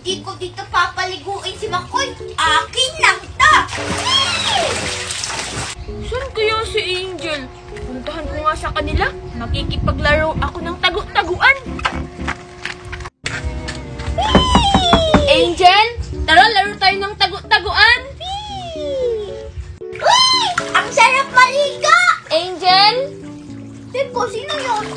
Hindi ko dito papaliguin si Makoy. Akin lang to! Saan kaya si Angel? Puntahan ko nga sa kanila. Makikipaglaro ako ng tagu-taguan. Angel, tara laro tayo ng tagu-taguan. Uy! Ang sarap maligo! Angel? Tipo, sino yun?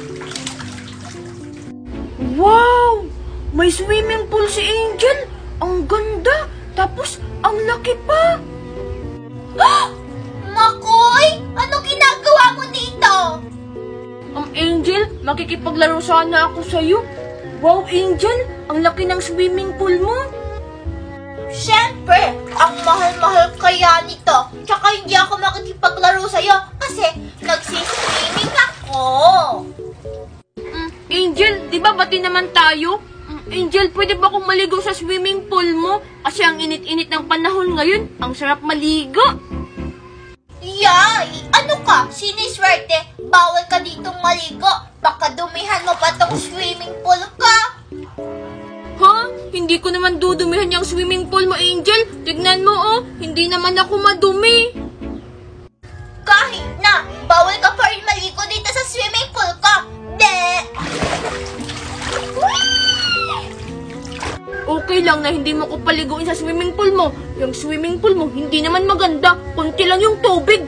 Wow! May swimming pool si Angel. Ang ganda. Tapos, ang laki pa. Makoy! Ano ginagawa mo dito? Angel, makikipaglaro sana ako sa'yo. Wow, Angel, ang laki ng swimming pool mo. Siyempre, ang mahal-mahal kaya nito. Tsaka hindi ako makikipaglaro sa'yo kasi nagsiswimming ako. Angel, di ba bati naman tayo? Angel, pwede ba akong maligo sa swimming pool mo? Kasi ang init-init ng panahon ngayon, ang sarap maligo. Yay! Ano ka? Siniswerte? Bawal ka ditong maligo. Baka dumihan mo pa tong swimming pool ka. Ha? Hindi ko naman dudumihan yung swimming pool mo, Angel. Tignan mo, oh. Hindi naman ako madumi. Kahit na, bawal ka pa rin maligo dito sa swimming pool ko. De! Okay lang na hindi mo ko paliguin sa swimming pool mo. Yung swimming pool mo, hindi naman maganda. Kunti lang yung tubig.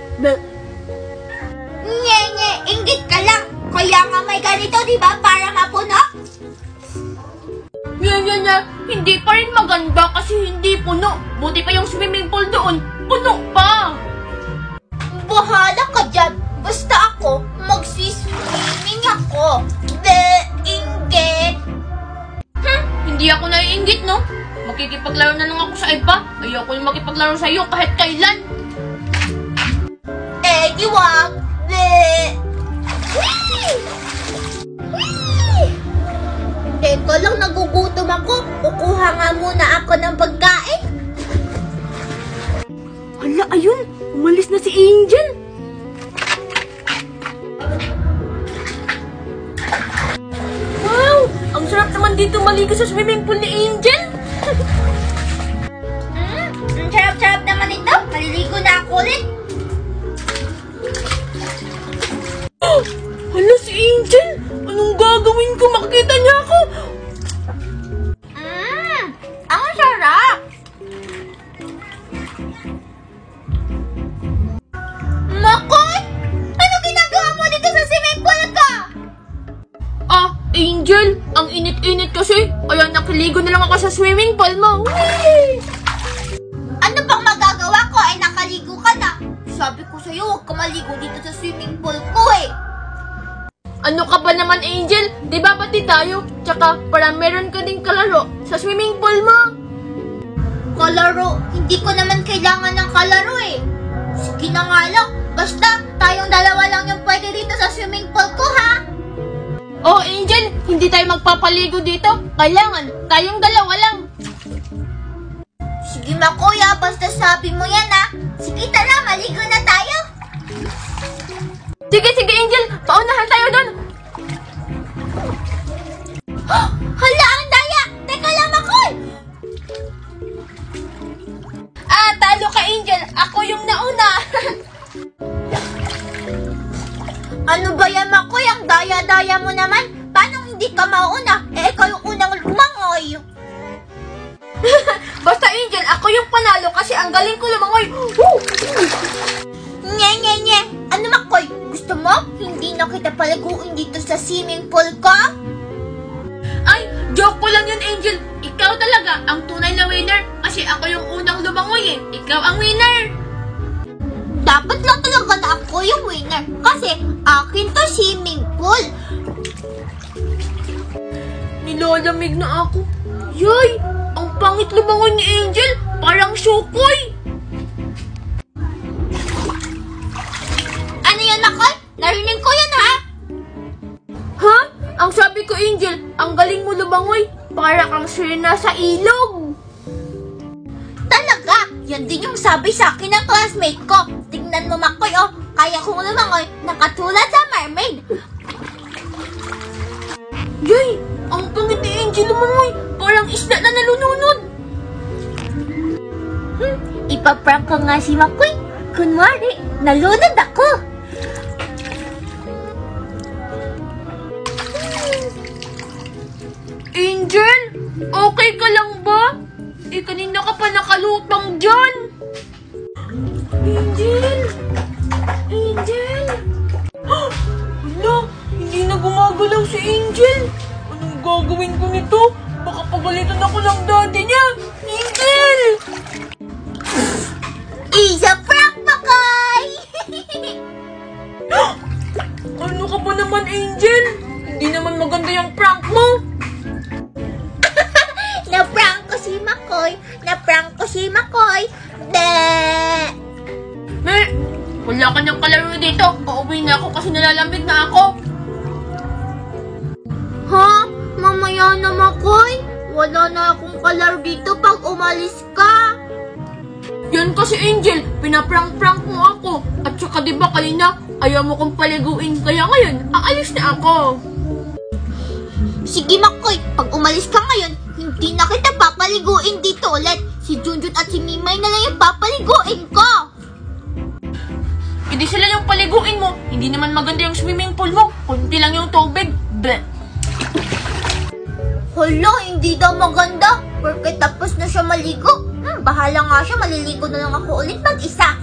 Nye, inggit ka lang. Kaya nga may ganito, di ba? Para mapuno. Nya. Hindi pa rin maganda kasi hindi puno. Buti pa yung swimming pool doon. Puno pa. Bahala ka dyan. Basta ako, magsiswimming ako. De, inggit. Hindi ako naiinggit, no? Makikipaglaro na lang ako sa iba. Ayoko yung makipaglaro sa'yo kahit kailan. Eh, di wag. De. Teka lang, nagugutom ako. Kukuha nga muna ako ng pagkain. Hala, ayun. Umalis na si Angel. Wow! Ang sarap naman dito maligo sa swimming pool ni Angel. Ang sarap-sarap naman ito. Maliligo na ako ulit. Hala, si Angel. Anong gagawin ko? Makikita niya ako. Ang sarap. Makoy! Ano ginagawa mo dito sa swimming pool ka? Angel, ang init-init kasi. Kaya nakiligo na lang ako sa swimming pool mo. Whee! Ano pang magagawa ko ay nakaligo ka na? Sabi ko sa'yo, huwag ka maligo dito sa swimming pool ko eh. Ano ka ba naman, Angel? Di ba pati tayo? Tsaka, para meron ka ding kalaro sa swimming pool mo. Kalaro? Hindi ko naman kailangan ng kalaro eh. Sige na nga lang. Basta, tayong dalawa lang yung pwede dito sa swimming pool ko ha. Oh, Angel, hindi tayo magpapaligo dito. Kailangan, tayong dalawa lang. Sige Makoy, basta sabi mo yan ha. Sige tara, maligo na tayo. Sige, Angel. Paunahan tayo doon. Hala, ang daya! Teka lang, Makoy! Talo ka, Angel. Ako yung nauna. Ano ba yan, Makoy? Ang daya-daya mo naman. Paano hindi ka mauna? Eh, ikaw yung unang lumangoy. Basta, Angel, ako yung panalo kasi ang galing ko lumangoy. Nye. Ano, Makoy? Gusto mo? Hindi na kita paliguin dito sa swimming pool ko? Ay, joke ko lang yun, Angel. Ikaw talaga ang tunay na winner kasi ako yung unang lumangoy eh. Ikaw ang winner. Dapat lang talaga na ako yung winner kasi akin to swimming pool. Nilalamig na ako. Yay! Ang pangit lumangoy ni Angel. Parang syukoy. Ano yan, Makoy? Narinig ko yan, ha? Ha? Ang sabi ko, Angel, ang galing mo lumangoy. Para kang sirena sa ilog. Talaga? Yan din yung sabi sa akin ng classmate ko. Tingnan mo, Makoy, oh. Kaya kong lumangoy nakatulad sa mermaid. Yay! Ang pangit ni Angel lumangoy. Parang parang isda na nalununod. Ipaprank ko nga si Makoy. Kunwari, nalunod ako. Angel, okay ka lang ba? Kanina ka pa nakalutang dyan. Angel! Angel! Wala, hindi na gumagalaw si Angel. Anong gagawin ko nito? Baka pagalitan ako ng daddy niya. Angel! Isa prank, Makoy! Ano ka ba naman, Angel? Hindi naman maganda yung prank mo. Na-prank ko si Makoy. Na-prank ko si Makoy. Wala ka niyang kalaro dito. Pauwi na ako kasi nalalamig na ako. Ha? Mamaya na, Makoy. Wala na akong kalaro dito pag umalis ka. Yan kasi, Angel, pinaprank-prank mo ako. At saka diba kanina, ayaw mo kong paliguin. Kaya ngayon, aalis na ako. Sige, Makoy. Pag umalis ka ngayon, hindi na kita papaliguin dito ulit. Si Junjun at si Mimay na lang yung papaliguin ko. Hindi sila yung paliguin mo. Hindi naman maganda yung swimming pool mo. Kunti lang yung tubig. Bleh. Hala, hindi daw maganda. Porque tapos na siya maligo. Bahala nga siya, maliligo na lang ako ulit mag-isa.